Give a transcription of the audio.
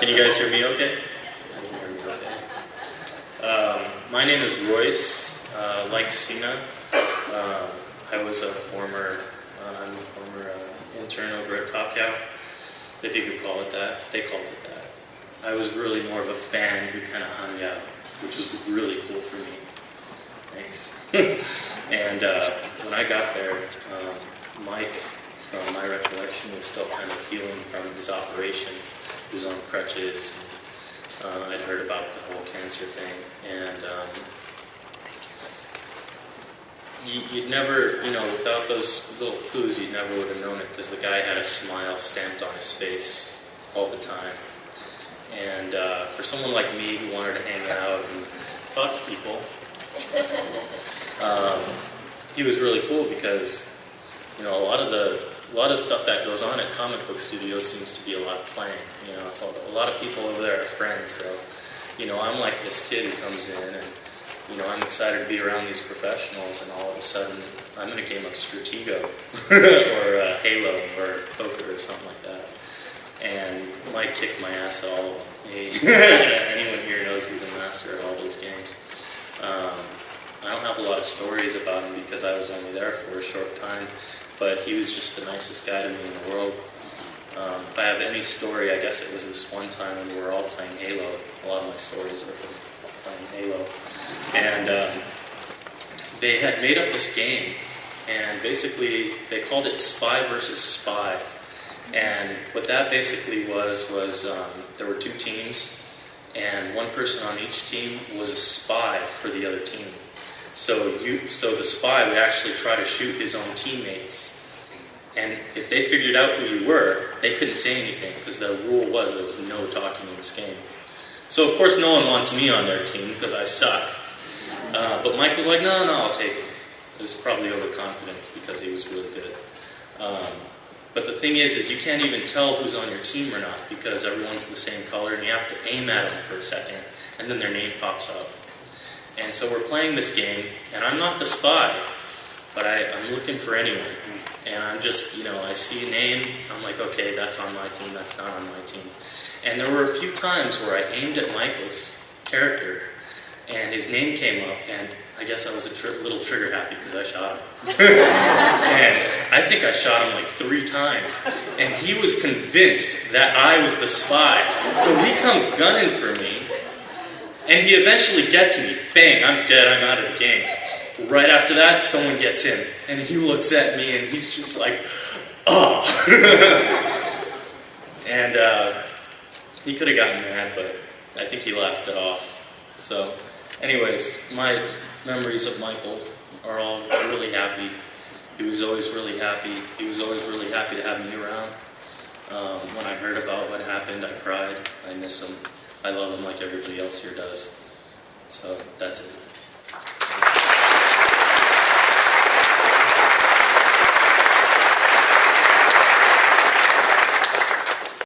Can you guys hear me okay? I can hear me okay. My name is Royce. Like Cena, I was I'm a former intern over at Top Cow, if you could call it that. They called it that. I was really more of a fan who kind of hung out, which was really cool for me. Thanks. And when I got there, Mike, from my recollection, was still kind of healing from his operation. He was on crutches. I'd heard about the whole cancer thing, and you'd never, without those little clues, you never would have known it, because the guy had a smile stamped on his face all the time. And for someone like me who wanted to hang out and talk to people, that's cool. He was really cool because, a lot of stuff that goes on at comic book studios seems to be a lot of playing. It's a lot of people over there are friends. So, I'm like this kid who comes in and, I'm excited to be around these professionals, and all of a sudden I'm in a game of Stratego or Halo or poker or something like that. And Mike kicked my ass at all of them. Anyone here knows he's a master at all those games. I don't have a lot of stories about him because I was only there for a short time, but he was just the nicest guy to me in the world. If I have any story, I guess it was this one time when we were all playing Halo. A lot of my stories are from playing Halo. And they had made up this game, and basically they called it Spy versus Spy. And what that basically was there were two teams, and one person on each team was a spy for the other team. So the spy would actually try to shoot his own teammates. And if they figured out who you were, they couldn't say anything, because the rule was there was no talking in this game. So of course no one wants me on their team because I suck. But Mike was like, no, I'll take him. It was probably overconfidence because he was really good. But the thing is you can't even tell who's on your team or not, because everyone's the same color, and you have to aim at them for a second, and then their name pops up. And so we're playing this game, and I'm not the spy, but I'm looking for anyone. And I'm just, I see a name, I'm like, okay, that's on my team, that's not on my team. And there were a few times where I aimed at Michael's character, and his name came up, and I guess I was a little trigger happy because I shot him. And I think I shot him like 3 times, and he was convinced that I was the spy. So he comes gunning for me, and he eventually gets me. Bang, I'm dead, I'm out of the game. Right after that, someone gets him, and he looks at me, and he's just like, oh. And he could have gotten mad, but I think he laughed it off. So, anyways, my memories of Michael are all really happy. He was always really happy. He was always really happy to have me around. When I heard about what happened, I cried. I miss him. I love him like everybody else here does. So, that's it.